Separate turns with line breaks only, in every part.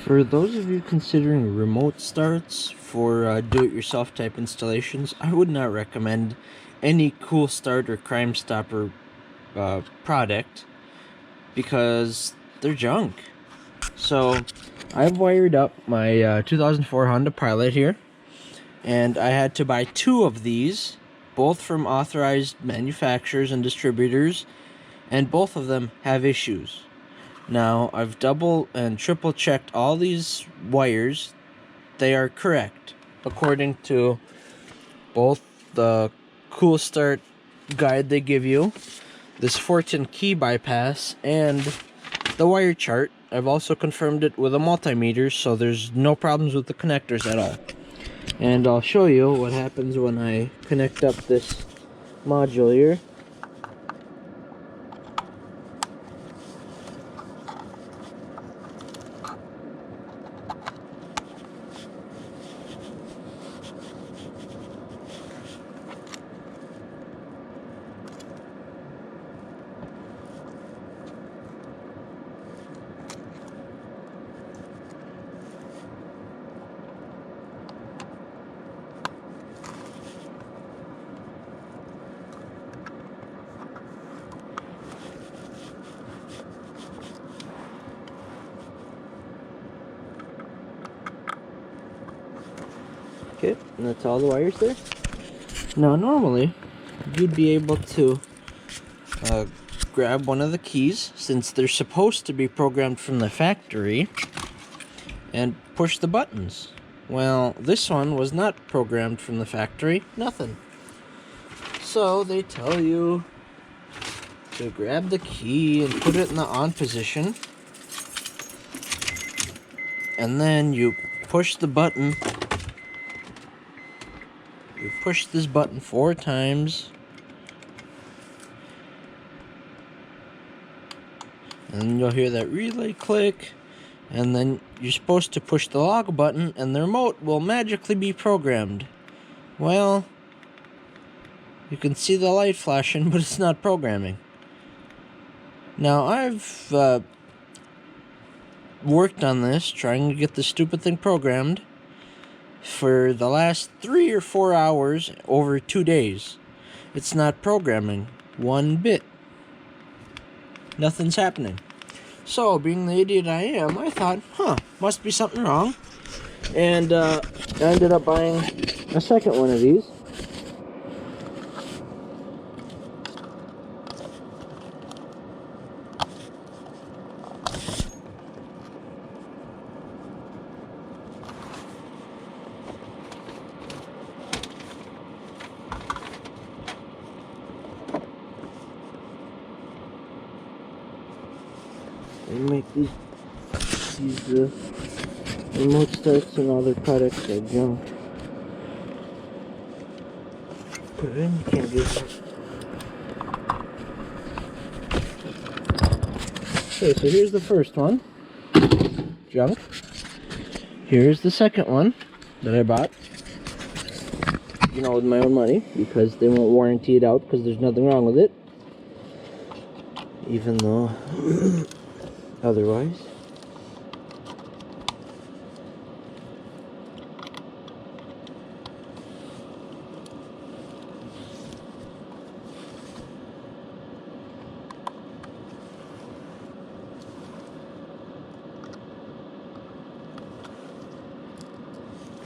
For those of you considering remote starts for do-it-yourself type installations, I would not recommend any Coolstart or Crimestopper product because they're junk. So I've wired up my 2004 Honda Pilot here, and I had to buy 2 of these, both from authorized manufacturers and distributors, and both of them have issues. Now, I've double and triple checked all these wires. They are correct, according to both the Coolstart guide they give you, this Fortin key bypass, and the wire chart. I've also confirmed it with a multimeter, so there's no problems with the connectors at all. And I'll show you what happens when I connect up this module here. Okay, and that's all the wires there. Now normally, you'd be able to grab one of the keys, since they're supposed to be programmed from the factory, and push the buttons. Well, this one was not programmed from the factory, nothing. So they tell you to grab the key and put it in the on position, and then you push the button. You push this button 4 times, and you'll hear that relay click, and then you're supposed to push the log button and the remote will magically be programmed. Well, you can see the light flashing, but it's not programming. Now, I've worked on this, trying to get this stupid thing programmed for the last 3 or 4 hours over 2 days. It's not programming one bit. Nothing's happening. So, being the idiot I am, I thought, must be something wrong. And I ended up buying a second one of these. And make these remote starts and all their products are junk. Put it in, you can't do that. Okay, so here's the first one. Junk. Here's the second one that I bought. You know, with my own money, because they won't warranty it out because there's nothing wrong with it. Even though otherwise.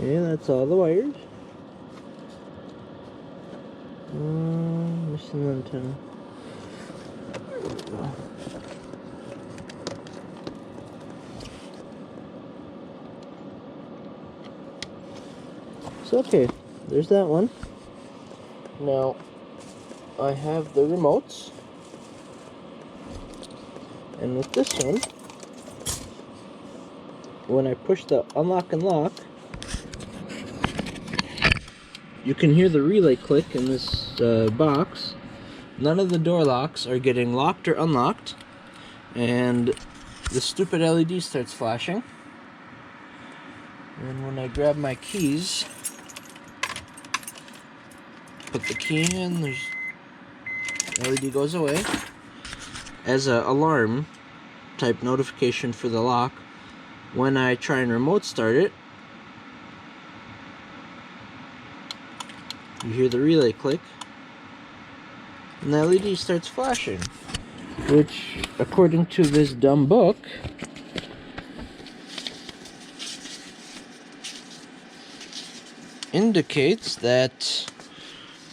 Okay, that's all the wires. Missing the antenna. There we go. So, okay, there's that one. Now, I have the remotes. And with this one, when I push the unlock and lock, you can hear the relay click in this box. None of the door locks are getting locked or unlocked, and the stupid LED starts flashing. And when I grab my keys, put the key in, there's LED goes away as a alarm type notification for the lock. when I try and remote start it, you hear the relay click, and the LED starts flashing, which, according to this dumb book, indicates that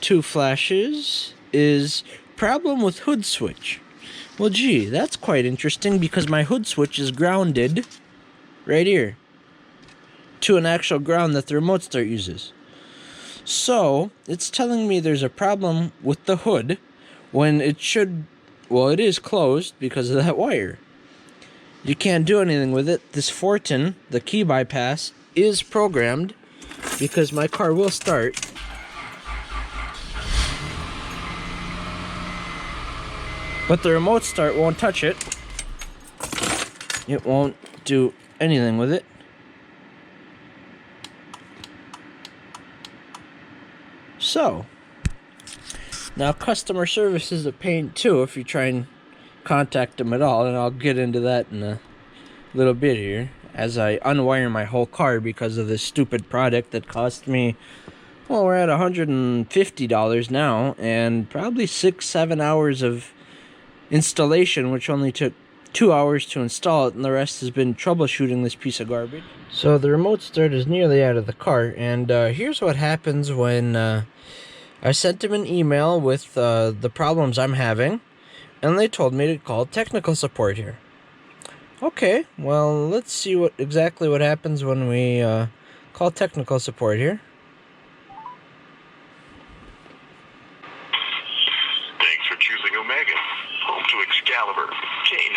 2 flashes is problem with hood switch. Well, gee, that's quite interesting because my hood switch is grounded right here to an actual ground that the remote start uses. So, it's telling me there's a problem with the hood when it should, well, it is closed because of that wire. You can't do anything with it. This Fortin, the key bypass, is programmed because my car will start. But the remote start won't touch it. It won't do anything with it. So, now customer service is a pain too if you try and contact them at all, and I'll get into that in a little bit here as I unwire my whole car because of this stupid product that cost me, well, we're at $150 now, and probably 6-7 hours of installation, which only took 2 hours to install it, and the rest has been troubleshooting this piece of garbage. So the remote start is nearly out of the car, and here's what happens when I sent them an email with the problems I'm having, and they told me to call technical support here. Okay, well, let's see exactly what happens when we call technical support here.
Thanks for choosing Omega, home to Excalibur, K9,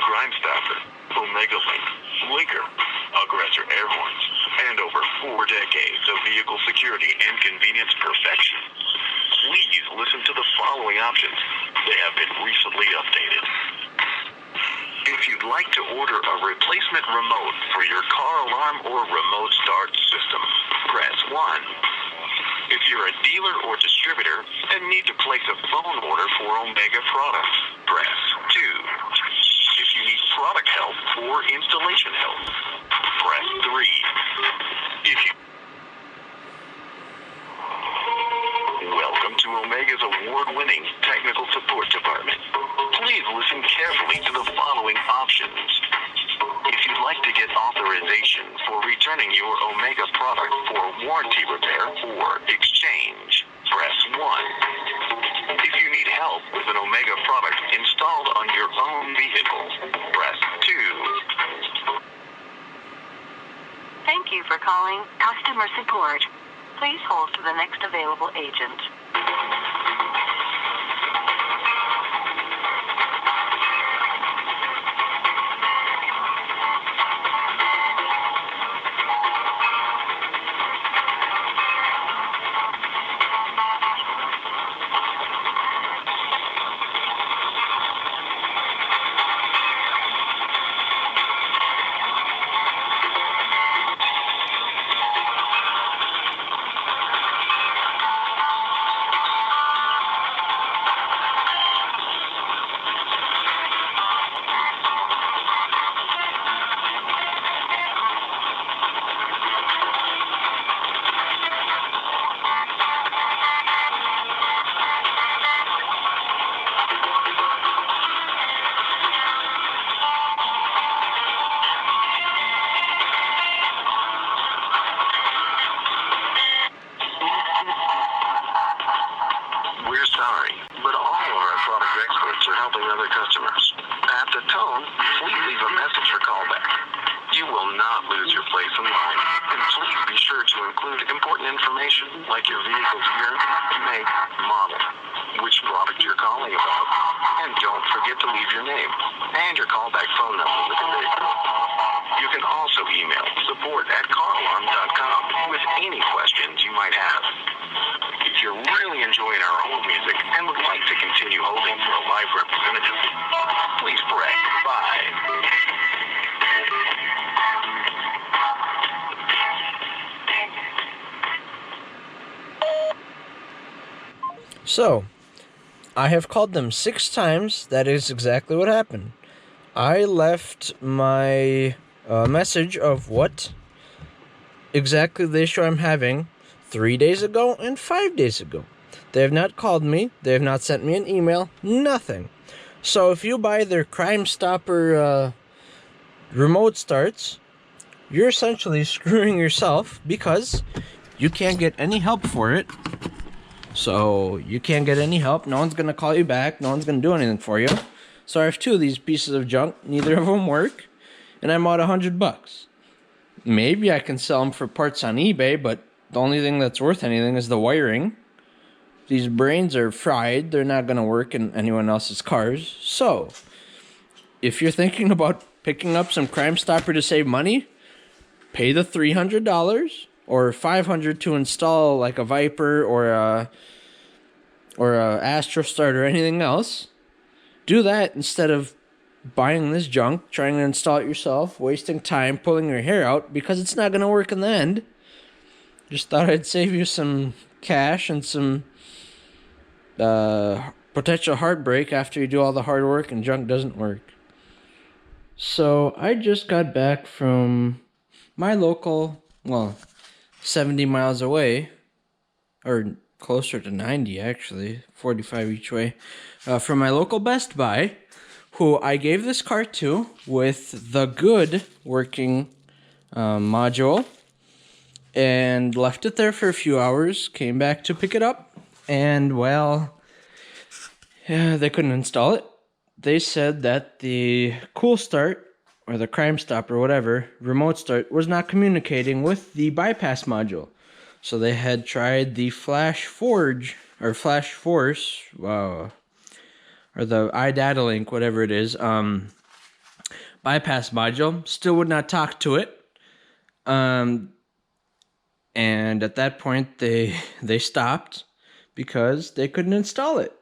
Crimestopper, Omega Link, Linker, Aggressor air horns, and over 4 decades of vehicle security and convenience perfection. Please listen to the following options. They have been recently updated. If you'd like to order a replacement remote for your car alarm or remote start system, press 1. If you're a dealer or distributor and need to place a phone order for Omega products, press 2. If you need product help or installation help, press 3. If you Welcome to Omega's award-winning technical support department. Please listen carefully to the following options. If you'd like to get authorization for returning your Omega product for warranty repair or exchange, press 1. If you need help with an Omega product installed on your own vehicle, press 2.
Thank you for calling customer support. Please hold for the next available agent.
We're sorry, but all of our product experts are helping other customers. At the tone, please leave a message for callback. You will not lose your place in line, and please be sure to include important information like your vehicle's year, make, model, which product you're calling about, and don't forget to leave your name and your callback phone number with the vehicle. You can also email support@caralarm.com with any questions you might have. If you're really enjoying our hold music and would like to continue holding for a live representative, please press 5.
So, I have called them 6 times. That is exactly what happened. I left my a message of what exactly the issue I'm having 3 days ago and 5 days ago. They have not called me. They have not sent me an email. Nothing. So if you buy their Crimestopper remote starts, you're essentially screwing yourself because you can't get any help for it. So you can't get any help. No one's going to call you back. No one's going to do anything for you. So I have 2 of these pieces of junk. Neither of them work. And I'm out $100. Maybe I can sell them for parts on eBay, but the only thing that's worth anything is the wiring. These brains are fried. They're not going to work in anyone else's cars. So if you're thinking about picking up some Crimestopper to save money, pay the $300 or $500 to install like a Viper or a Astrostart or anything else. Do that instead of buying this junk, trying to install it yourself, wasting time, pulling your hair out because it's not going to work in the end. Just thought I'd save you some cash and some potential heartbreak after you do all the hard work and junk doesn't work. So I just got back from my local, 70 miles away, or closer to 90 actually, 45 each way, from my local Best Buy, who I gave this car to with the good working module, and left it there for a few hours, came back to pick it up, and they couldn't install it. They said that the Coolstart, or the Crimestopper, or whatever, remote start, was not communicating with the bypass module. So they had tried the Flash Forge, or Flash Force, or the iData Link, whatever it is, bypass module, still would not talk to it. And at that point, they stopped because they couldn't install it.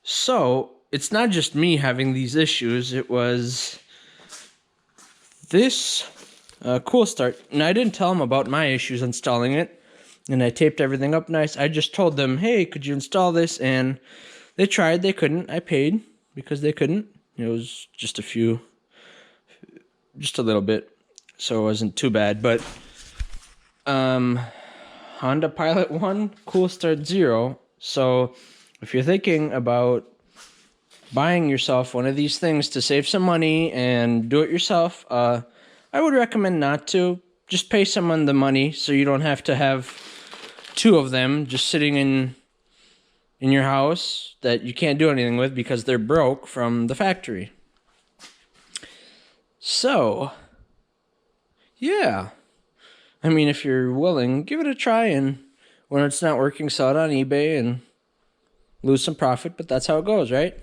So it's not just me having these issues. It was this Coolstart, and I didn't tell them about my issues installing it, and I taped everything up nice. I just told them, hey, could you install this? And they tried. They couldn't. I paid because they couldn't. It was just a little bit, so it wasn't too bad. But Honda Pilot 1, Coolstart 0. So if you're thinking about buying yourself one of these things to save some money and do it yourself, I would recommend not to. Just pay someone the money so you don't have to have 2 of them just sitting in your house that you can't do anything with because they're broke from the factory. So, yeah. I mean, if you're willing, give it a try, and when it's not working, sell it on eBay and lose some profit, but that's how it goes, right?